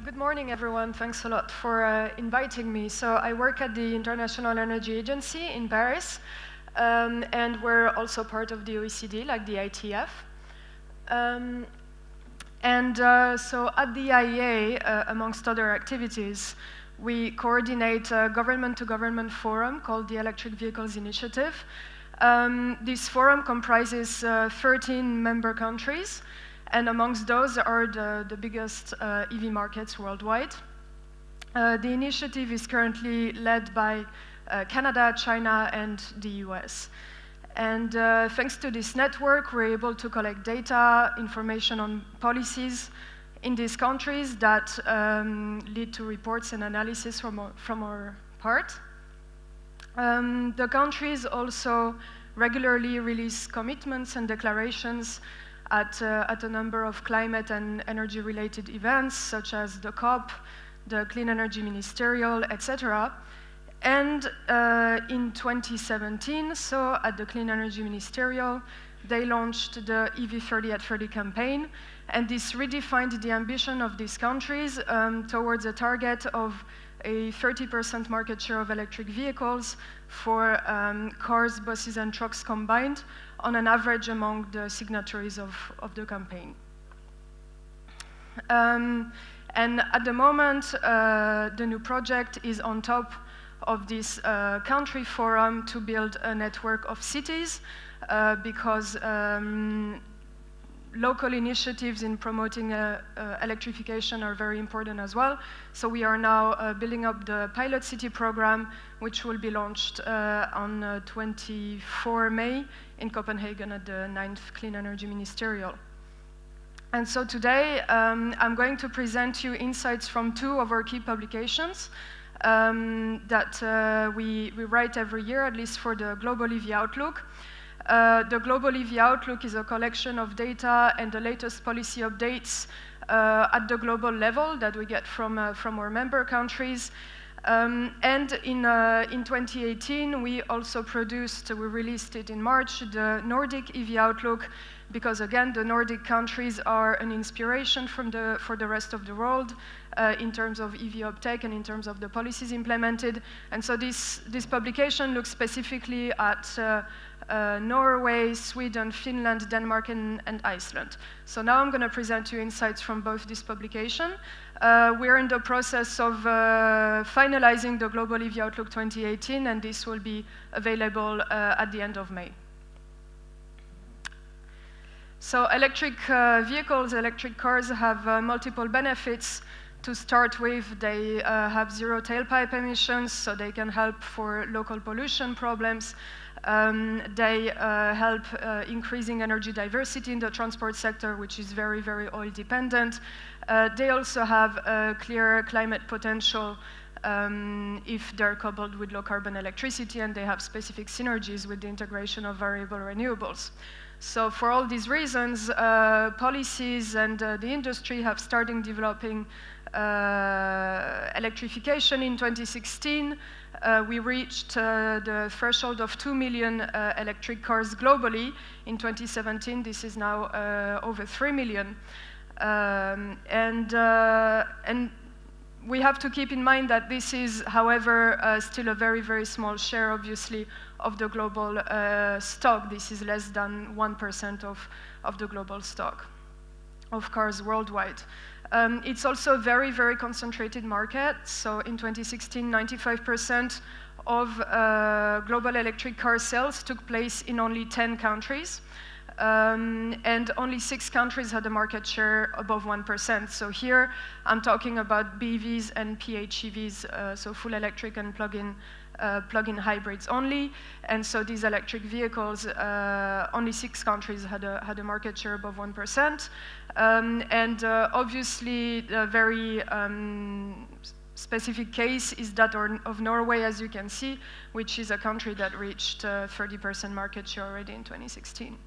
Good morning, everyone. Thanks a lot for inviting me. So I work at the International Energy Agency in Paris, and we're also part of the OECD, like the ITF. So at the IEA, amongst other activities, we coordinate a government-to-government forum called the Electric Vehicles Initiative. This forum comprises 13 member countries, and amongst those are the biggest EV markets worldwide. The initiative is currently led by Canada, China, and the US. And thanks to this network, we're able to collect data, information on policies in these countries that lead to reports and analysis from our part. The countries also regularly release commitments and declarations at a number of climate and energy-related events, such as the COP, the Clean Energy Ministerial, etc. And in 2017, so at the Clean Energy Ministerial, they launched the EV30 at 30 campaign, and this redefined the ambition of these countries towards a target of a 30% market share of electric vehicles for cars, buses, and trucks combined, on an average among the signatories of the campaign. And at the moment, the new project is on top of this country forum to build a network of cities, because local initiatives in promoting electrification are very important as well. So we are now building up the pilot city program, which will be launched on 24 May in Copenhagen at the 9th Clean Energy Ministerial. And so today, I'm going to present you insights from two of our key publications that we write every year, at least for the Global EV Outlook. The Global EV Outlook is a collection of data and the latest policy updates at the global level that we get from our member countries. And in 2018, we also we released it in March, the Nordic EV Outlook, because again, the Nordic countries are an inspiration for the rest of the world in terms of EV uptake and in terms of the policies implemented. And so this publication looks specifically at Norway, Sweden, Finland, Denmark, and Iceland. So now I'm going to present you insights from both this publication. We're in the process of finalizing the Global EV Outlook 2018, and this will be available at the end of May. So electric vehicles, electric cars have multiple benefits. To start with, they have zero tailpipe emissions, so they can help for local pollution problems. They help increasing energy diversity in the transport sector, which is very, very oil dependent. They also have a clear climate potential if they're coupled with low carbon electricity, and they have specific synergies with the integration of variable renewables. So for all these reasons, policies and the industry have started developing electrification. In 2016, we reached the threshold of 2 million electric cars globally. In 2017, this is now over 3 million. And we have to keep in mind that this is, however, still a very, very small share, obviously, of the global stock. This is less than 1% of the global stock of cars worldwide. It's also a very, very concentrated market. So in 2016, 95% of global electric car sales took place in only 10 countries. And only 6 countries had a market share above 1%. So here, I'm talking about BEVs and PHEVs, so full electric and plug-in hybrids only. And so these electric vehicles, only 6 countries had a market share above 1%. And obviously, the very specific case is that of Norway, as you can see, which is a country that reached 30% market share already in 2016.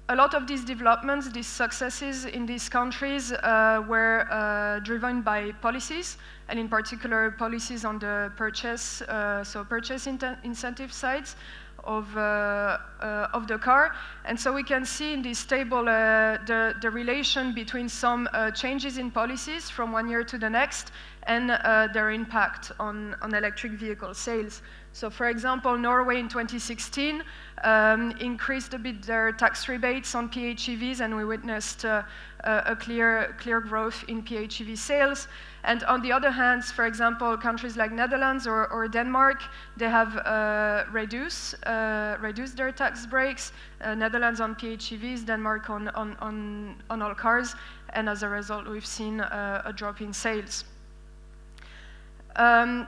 A lot of these developments, these successes in these countries were driven by policies, and in particular policies on the purchase, so purchase incentive sides, of the car. And so we can see in this table the relation between some changes in policies from one year to the next and their impact on electric vehicle sales. So for example, Norway in 2016 increased a bit their tax rebates on PHEVs, and we witnessed a clear growth in PHEV sales. And on the other hand, for example, countries like Netherlands or Denmark, they have reduced their tax breaks. Netherlands on PHEVs, Denmark on all cars, and as a result, we've seen a drop in sales.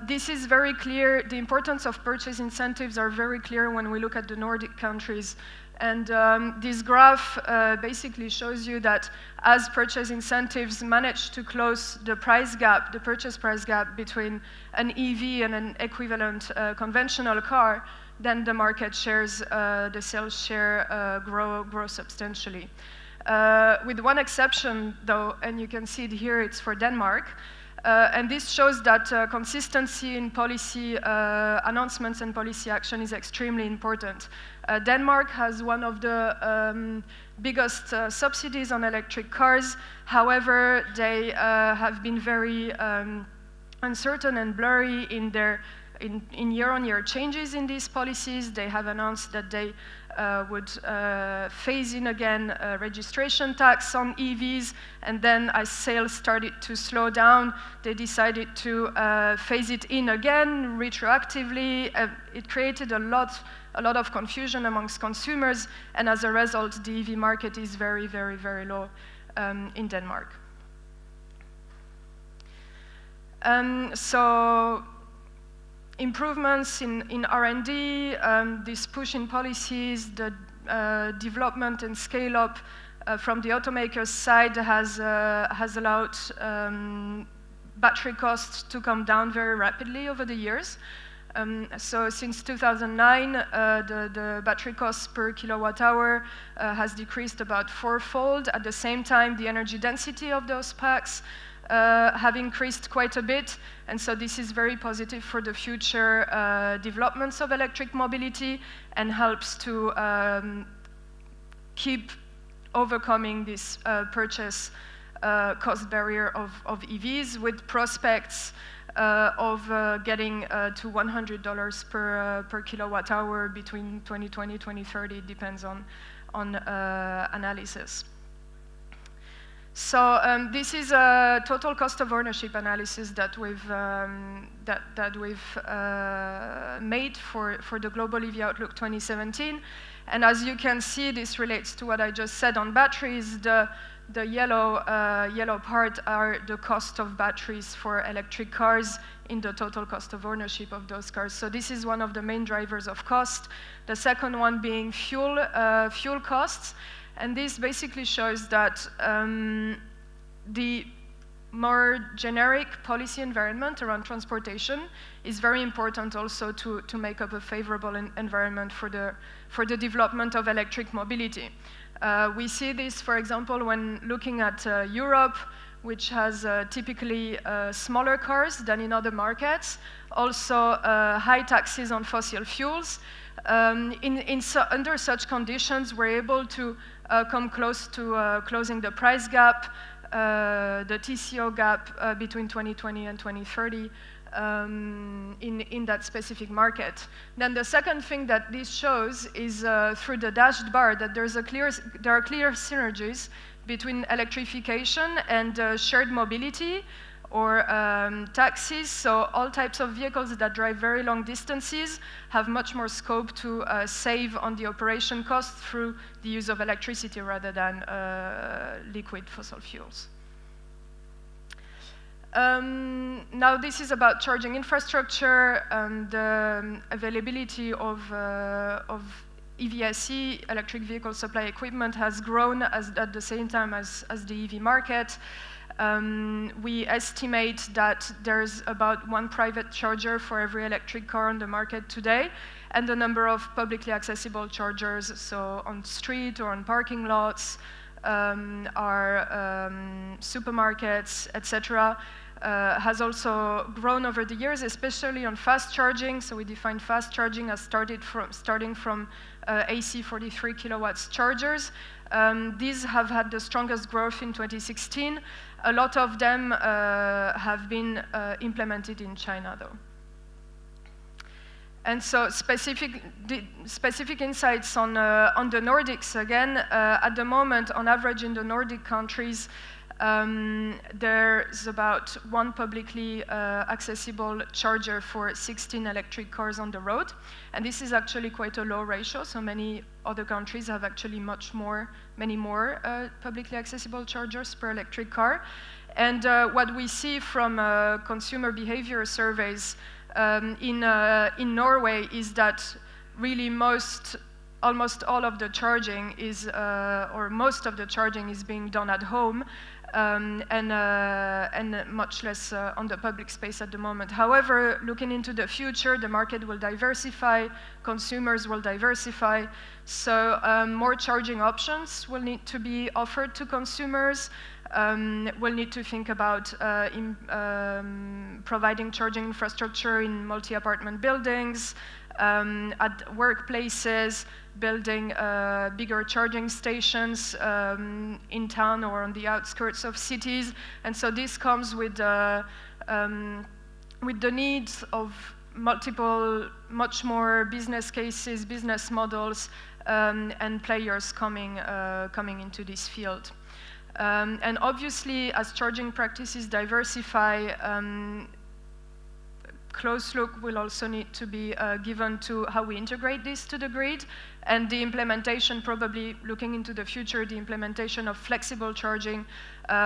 This is very clear. The importance of purchase incentives are very clear when we look at the Nordic countries. And this graph basically shows you that as purchase incentives manage to close the price gap, the purchase price gap between an EV and an equivalent conventional car, then the market shares, the sales share grow substantially. With one exception, though, and you can see it here, it's for Denmark. And this shows that consistency in policy announcements and policy action is extremely important. Denmark has one of the biggest subsidies on electric cars. However, they have been very uncertain and blurry in their year-on-year changes in these policies. They have announced that they would phase in again registration tax on EVs, and then as sales started to slow down, they decided to phase it in again retroactively. It created a lot of confusion amongst consumers, and as a result, the EV market is very, very, very low in Denmark. So improvements in R&D, this push in policies, the development and scale-up from the automakers' side has allowed battery costs to come down very rapidly over the years. So since 2009, the battery cost per kilowatt hour has decreased about fourfold. At the same time, the energy density of those packs have increased quite a bit, and so this is very positive for the future developments of electric mobility and helps to keep overcoming this purchase cost barrier of EVs, with prospects of getting to $100 per kilowatt hour between 2020 and 2030. It depends on analysis. So this is a total cost of ownership analysis that we've made for the Global EV Outlook 2017. And as you can see, this relates to what I just said on batteries. The yellow part are the cost of batteries for electric cars in the total cost of ownership of those cars. So this is one of the main drivers of cost. The second one being fuel costs. And this basically shows that the more generic policy environment around transportation is very important also to make up a favorable environment for the development of electric mobility. We see this, for example, when looking at Europe, which has typically smaller cars than in other markets, also high taxes on fossil fuels. Under such conditions, we're able to come close to closing the price gap, the TCO gap between 2020 and 2030 in that specific market. Then the second thing that this shows is through the dashed bar that there are clear synergies between electrification and shared mobility or taxis. So all types of vehicles that drive very long distances have much more scope to save on the operation cost through the use of electricity rather than liquid fossil fuels. Now this is about charging infrastructure. The availability of EVSE, electric vehicle supply equipment, has grown at the same time as the EV market. We estimate that there's about one private charger for every electric car on the market today, and the number of publicly accessible chargers, so on street or on parking lots, are supermarkets, etc., has also grown over the years, especially on fast charging. So we define fast charging as starting from AC 43 kilowatts chargers. These have had the strongest growth in 2016. A lot of them have been implemented in China, though. And so specific insights on the Nordics, again, at the moment, on average in the Nordic countries, there's about one publicly accessible charger for 16 electric cars on the road. And this is actually quite a low ratio, so many other countries have actually many more publicly accessible chargers per electric car. And what we see from consumer behavior surveys in Norway is that really almost all of the charging is, or most of the charging is being done at home, and much less on the public space at the moment. However, looking into the future, the market will diversify, consumers will diversify, so more charging options will need to be offered to consumers. We'll need to think about providing charging infrastructure in multi-apartment buildings, at workplaces, building bigger charging stations in town or on the outskirts of cities. And so this comes with the needs of much more business cases, business models, and players coming into this field. And obviously, as charging practices diversify, close look will also need to be given to how we integrate this to the grid, and the implementation, probably looking into the future, the implementation of flexible charging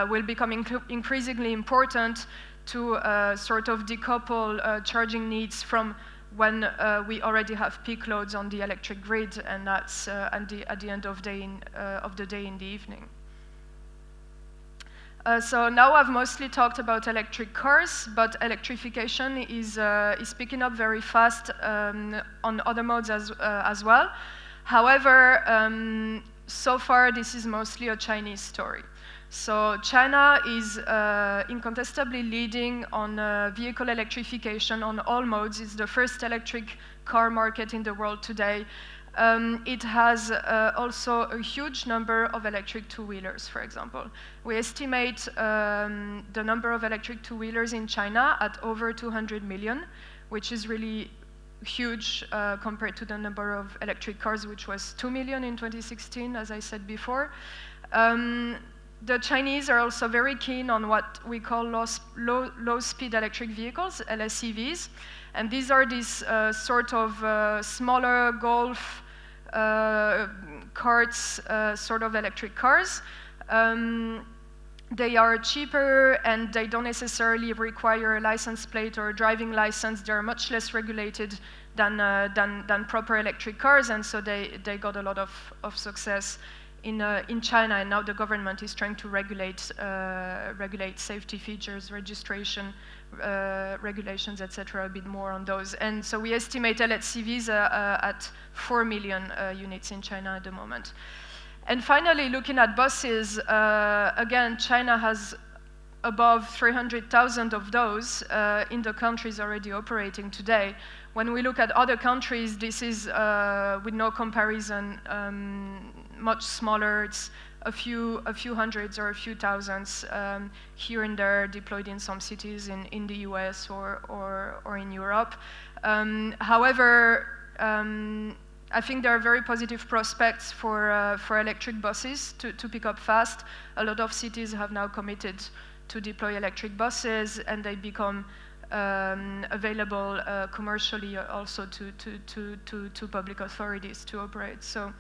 will become increasingly important to sort of decouple charging needs from when we already have peak loads on the electric grid, and that's at the end of the day in the evening. So now I've mostly talked about electric cars, but electrification is picking up very fast on other modes as well. However, so far this is mostly a Chinese story. So China is incontestably leading on vehicle electrification on all modes. It's the first electric car market in the world today. It has also a huge number of electric two-wheelers, for example. We estimate the number of electric two-wheelers in China at over 200 million, which is really huge compared to the number of electric cars, which was 2 million in 2016, as I said before. The Chinese are also very keen on what we call low-speed electric vehicles, LSEVs. And these are these sort of smaller Golf carts, sort of electric cars. They are cheaper and they don't necessarily require a license plate or a driving license. They're much less regulated than proper electric cars, and so they got a lot of success in China, and now the government is trying to regulate safety features, registration, regulations, etc., a bit more on those. And so we estimate LSEVs at 4 million units in China at the moment. And finally, looking at buses, again, China has above 300,000 of those in the countries already operating today. When we look at other countries, this is, with no comparison, much smaller. It's a few hundreds or a few thousands here and there, deployed in some cities in the US or in Europe. However, I think there are very positive prospects for electric buses to pick up fast. A lot of cities have now committed to deploy electric buses, and they become available commercially also to public authorities to operate. So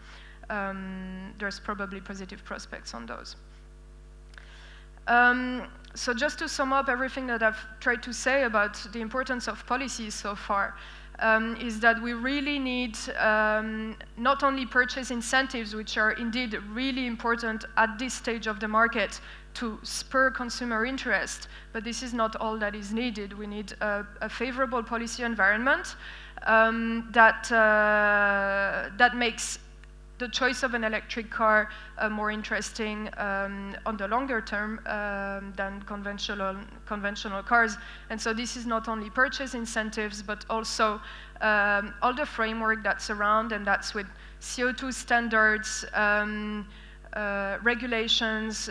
there's probably positive prospects on those. So just to sum up everything that I've tried to say about the importance of policies so far, is that we really need not only purchase incentives, which are indeed really important at this stage of the market to spur consumer interest, but this is not all that is needed. We need a favorable policy environment that makes the choice of an electric car more interesting on the longer term than conventional cars. And so this is not only purchase incentives, but also all the framework that's around, and that's with CO2 standards, regulations,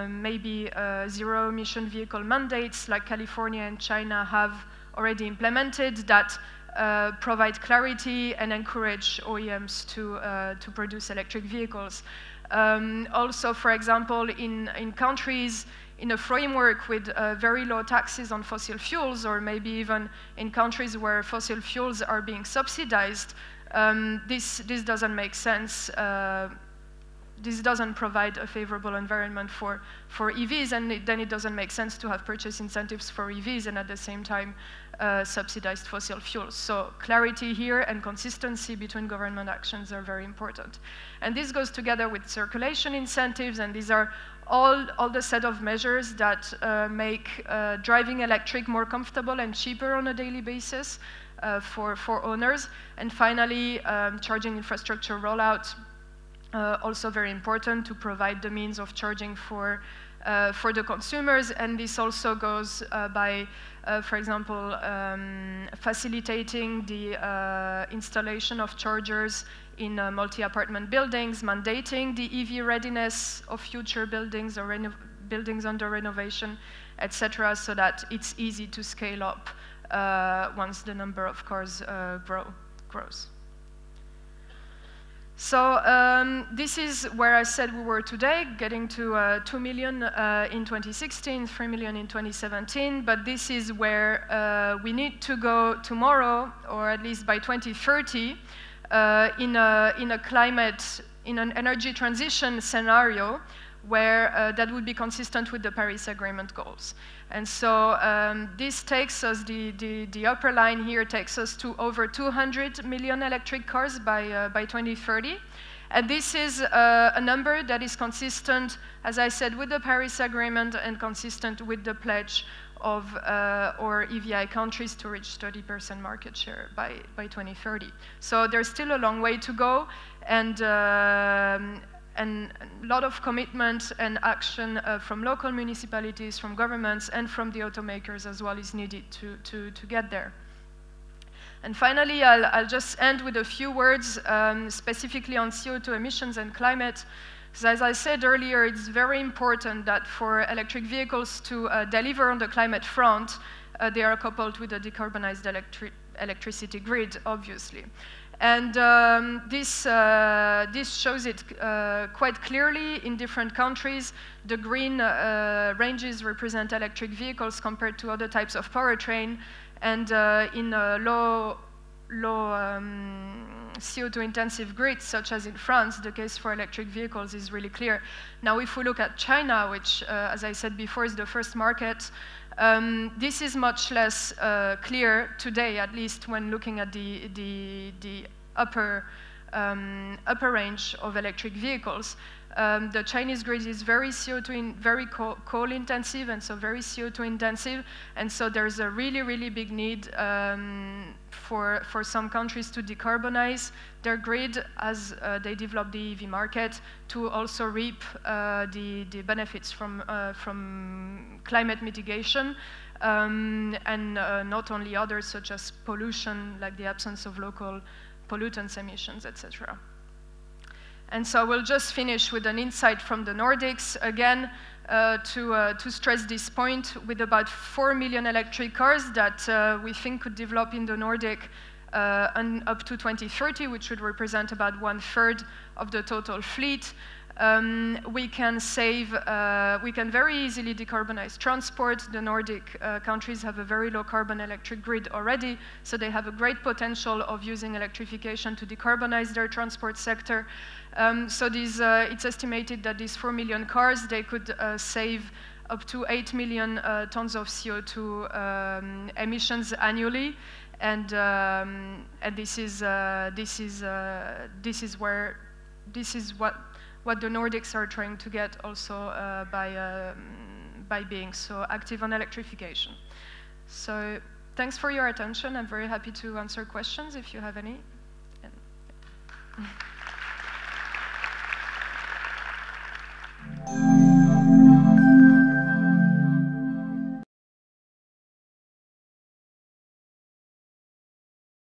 maybe zero-emission vehicle mandates like California and China have already implemented that provide clarity and encourage OEMs to produce electric vehicles. Also, for example, in countries in a framework with very low taxes on fossil fuels, or maybe even in countries where fossil fuels are being subsidized, this doesn't make sense. This doesn't provide a favorable environment for EVs, and then it doesn't make sense to have purchase incentives for EVs and at the same time subsidized fossil fuels. So clarity here and consistency between government actions are very important. And this goes together with circulation incentives, and these are all the set of measures that make driving electric more comfortable and cheaper on a daily basis for owners. And finally, charging infrastructure rollout, also very important to provide the means of charging for the consumers. And this also goes by, for example, facilitating the installation of chargers in multi-apartment buildings, mandating the EV readiness of future buildings or buildings under renovation, etc., so that it's easy to scale up once the number of cars grows. So this is where I said we were today, getting to 2 million in 2016, 3 million in 2017, but this is where we need to go tomorrow, or at least by 2030, in an energy transition scenario where that would be consistent with the Paris Agreement goals. And so this takes us, the upper line here takes us to over 200 million electric cars by 2030. And this is a number that is consistent, as I said, with the Paris Agreement and consistent with the pledge of our EVI countries to reach 30% market share by 2030. So there's still a long way to go, and a lot of commitment and action from local municipalities, from governments, and from the automakers as well is needed to get there. And finally, I'll just end with a few words specifically on CO2 emissions and climate. So as I said earlier, it's very important that for electric vehicles to deliver on the climate front, they are coupled with a decarbonized electricity grid, obviously. And this shows it quite clearly in different countries. The green ranges represent electric vehicles compared to other types of powertrain, and in low CO2 intensive grids, such as in France, the case for electric vehicles is really clear. Now, if we look at China, which, as I said before, is the first market, this is much less clear today, at least when looking at the upper range of electric vehicles. The Chinese grid is very very coal intensive, and so very CO2 intensive, and so there's a really big need for some countries to decarbonize their grid as they develop the EV market, to also reap the benefits from climate mitigation, and not only others such as pollution, like the absence of local pollutants emissions, etc. And so we'll just finish with an insight from the Nordics, again, to stress this point, with about 4 million electric cars that we think could develop in the Nordic up to 2030, which would represent about 1/3 of the total fleet. We can very easily decarbonize transport. The Nordic countries have a very low carbon electric grid already, so they have a great potential of using electrification to decarbonize their transport sector. So it's estimated that these 4 million cars, they could save up to 8 million tons of CO2 emissions annually, and this is what the Nordics are trying to get also by being so active on electrification. So thanks for your attention. I'm very happy to answer questions if you have any.